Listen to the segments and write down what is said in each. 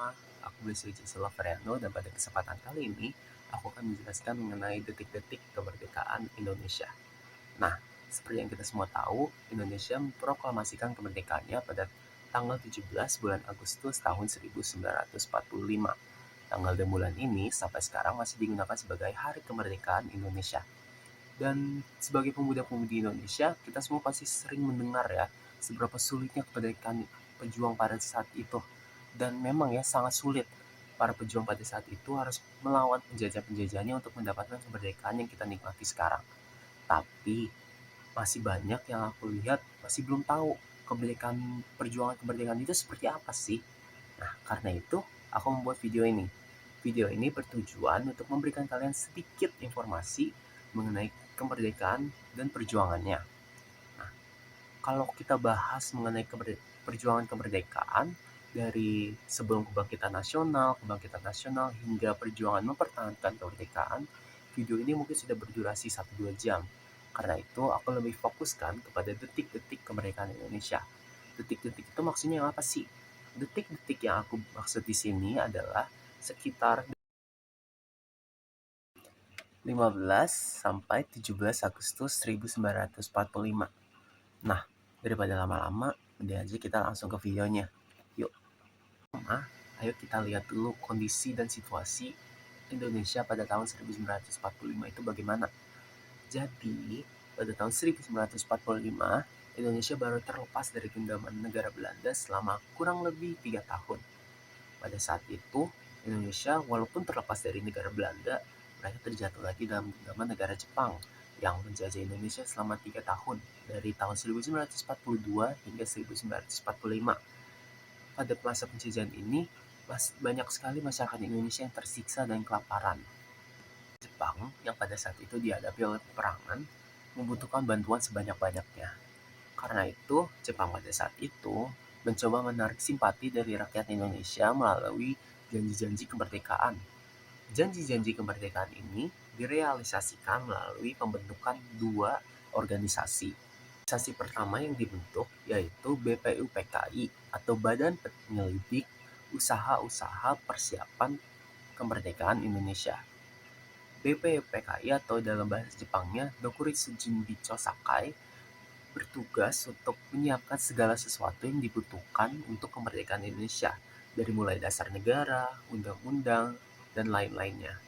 semua, aku Basuki Silveriano dan pada kesempatan kali ini aku akan menjelaskan mengenai detik-detik kemerdekaan Indonesia. Nah, seperti yang kita semua tahu, Indonesia memproklamasikan kemerdekaannya pada tanggal 17 bulan Agustus tahun 1945. Tanggal dan bulan ini sampai sekarang masih digunakan sebagai Hari Kemerdekaan Indonesia. Dan sebagai pemuda-pemudi Indonesia, kita semua pasti sering mendengar ya, seberapa sulitnya kemerdekaan pejuang pada saat itu. Dan memang ya sangat sulit. Para pejuang pada saat itu harus melawan penjajah-penjajahnya untuk mendapatkan kemerdekaan yang kita nikmati sekarang. Tapi masih banyak yang aku lihat masih belum tahu perjuangan kemerdekaan itu seperti apa sih. Nah, karena itu aku membuat video ini. Video ini bertujuan untuk memberikan kalian sedikit informasi mengenai kemerdekaan dan perjuangannya. Nah, kalau kita bahas mengenai perjuangan kemerdekaan dari sebelum kebangkitan nasional hingga perjuangan mempertahankan kemerdekaan, video ini mungkin sudah berdurasi 1-2 jam. Karena itu, aku lebih fokuskan kepada detik-detik kemerdekaan Indonesia. Detik-detik itu maksudnya apa sih? Detik-detik yang aku maksud di sini adalah sekitar 15 sampai 17 Agustus 1945. Nah, daripada lama-lama, udah aja kita langsung ke videonya. Yuk, ayo kita lihat dulu kondisi dan situasi Indonesia pada tahun 1945 itu bagaimana. Jadi, pada tahun 1945, Indonesia baru terlepas dari genggaman negara Belanda selama kurang lebih 3 tahun. Pada saat itu, Indonesia walaupun terlepas dari negara Belanda, mereka terjatuh lagi dalam genggaman negara Jepang yang menjajah Indonesia selama 3 tahun, dari tahun 1942 hingga 1945. Pada masa penjajahan ini, banyak sekali masyarakat Indonesia yang tersiksa dan kelaparan. Jepang yang pada saat itu dihadapi oleh peperangan membutuhkan bantuan sebanyak-banyaknya. Karena itu, Jepang pada saat itu mencoba menarik simpati dari rakyat Indonesia melalui janji-janji kemerdekaan. Janji-janji kemerdekaan ini direalisasikan melalui pembentukan 2 organisasi. Organisasi pertama yang dibentuk yaitu BPUPKI atau Badan Penyelidik Usaha-Usaha Persiapan Kemerdekaan Indonesia. BPUPKI atau dalam bahasa Jepangnya Dokuritsu Junbicho Sakai bertugas untuk menyiapkan segala sesuatu yang dibutuhkan untuk kemerdekaan Indonesia, dari mulai dasar negara, undang-undang, dan lain-lainnya.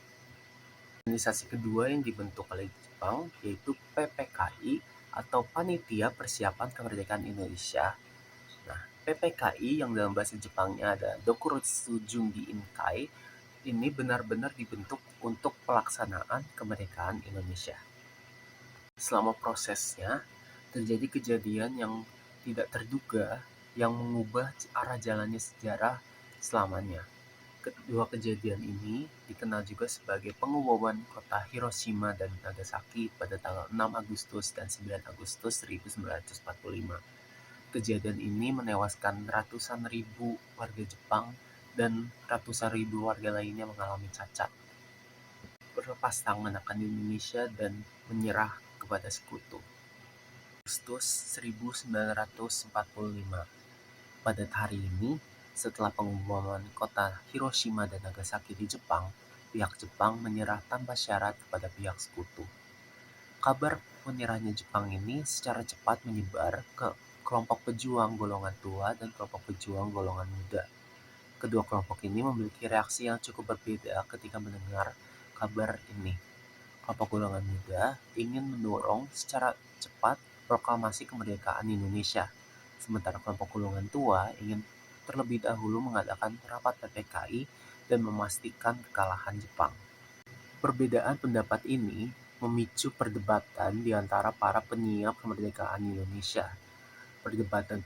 Organisasi kedua yang dibentuk oleh Jepang yaitu PPKI atau Panitia Persiapan Kemerdekaan Indonesia. Nah, PPKI yang dalam bahasa Jepangnya ada Dokuritsu Junbi Inkai ini benar-benar dibentuk untuk pelaksanaan kemerdekaan Indonesia. Selama prosesnya, terjadi kejadian yang tidak terduga yang mengubah arah jalannya sejarah selamanya. Kedua kejadian ini dikenal juga sebagai pengeboman kota Hiroshima dan Nagasaki pada tanggal 6 Agustus dan 9 Agustus 1945. Kejadian ini menewaskan ratusan ribu warga Jepang dan ratusan ribu warga lainnya mengalami cacat. Berlepas tangan akan Indonesia dan menyerah kepada sekutu. Agustus 1945. Pada hari ini, setelah pengeboman kota Hiroshima dan Nagasaki di Jepang, pihak Jepang menyerah tanpa syarat kepada pihak sekutu. Kabar menyerahnya Jepang ini secara cepat menyebar ke kelompok pejuang golongan tua dan kelompok pejuang golongan muda. Kedua kelompok ini memiliki reaksi yang cukup berbeda ketika mendengar kabar ini. Kelompok golongan muda ingin mendorong secara cepat proklamasi kemerdekaan Indonesia, sementara kelompok golongan tua ingin terlebih dahulu mengadakan rapat PPKI dan memastikan kekalahan Jepang. Perbedaan pendapat ini memicu perdebatan di antara para penyiap kemerdekaan Indonesia. Perdebatan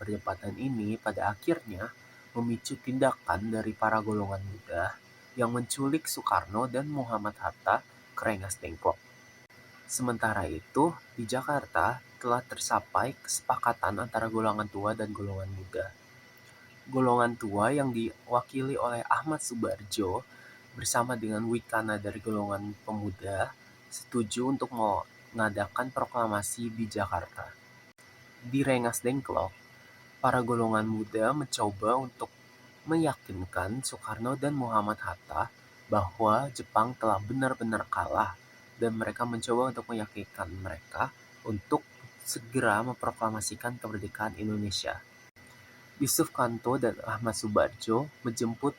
ini pada akhirnya memicu tindakan dari para golongan muda yang menculik Soekarno dan Muhammad Hatta ke Rengas Dengklok. Sementara itu, di Jakarta telah tercapai kesepakatan antara golongan tua dan golongan muda. Golongan tua yang diwakili oleh Ahmad Subarjo bersama dengan Wikana dari golongan pemuda setuju untuk mengadakan proklamasi di Jakarta. Di Rengas Dengklok, para golongan muda mencoba untuk meyakinkan Soekarno dan Muhammad Hatta bahwa Jepang telah benar-benar kalah dan mereka mencoba untuk meyakinkan mereka untuk segera memproklamasikan kemerdekaan Indonesia. Yusuf Kanto dan Ahmad Subardjo menjemput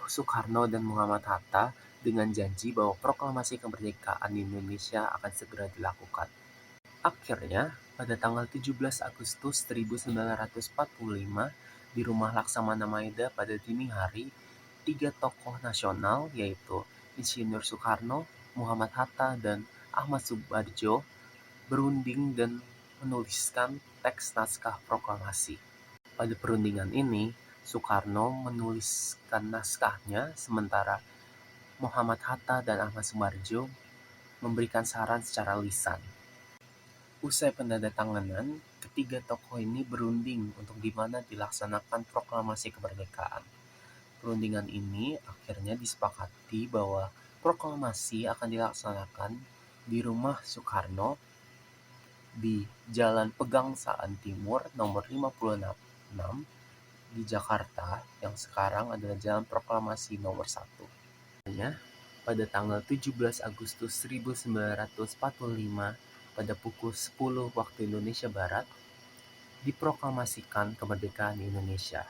Soekarno dan Muhammad Hatta dengan janji bahwa proklamasi kemerdekaan Indonesia akan segera dilakukan. Akhirnya, pada tanggal 17 Agustus 1945, di Rumah Laksamana Maeda pada dini hari, tiga tokoh nasional yaitu Insinyur Soekarno, Muhammad Hatta, dan Ahmad Subardjo berunding dan menuliskan teks naskah proklamasi. Pada perundingan ini, Soekarno menuliskan naskahnya, sementara Muhammad Hatta dan Ahmad Subardjo memberikan saran secara lisan. Usai penandatanganan, ketiga tokoh ini berunding untuk di mana dilaksanakan proklamasi kemerdekaan. Perundingan ini akhirnya disepakati bahwa proklamasi akan dilaksanakan di rumah Soekarno di Jalan Pegangsaan Timur nomor 56 di Jakarta yang sekarang adalah Jalan Proklamasi nomor 1. Pada tanggal 17 Agustus 1945 pada pukul 10 waktu Indonesia Barat diproklamasikan kemerdekaan Indonesia.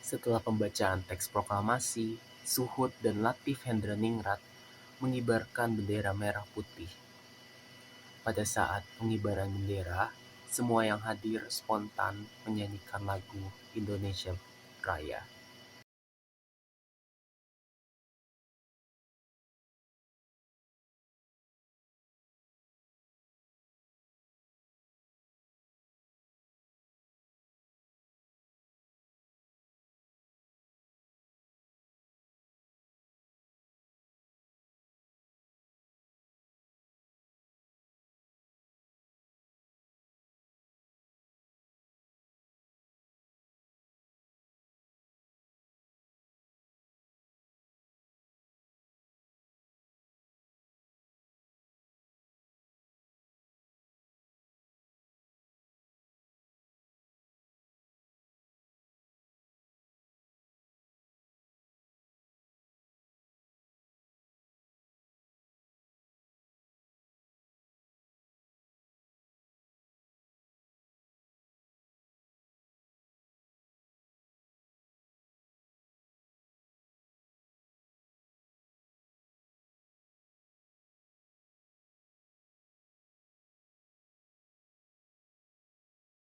Setelah pembacaan teks proklamasi, Suhud dan Latif Hendraningrat mengibarkan bendera merah putih. Pada saat pengibaran bendera, semua yang hadir spontan menyanyikan lagu Indonesia Raya.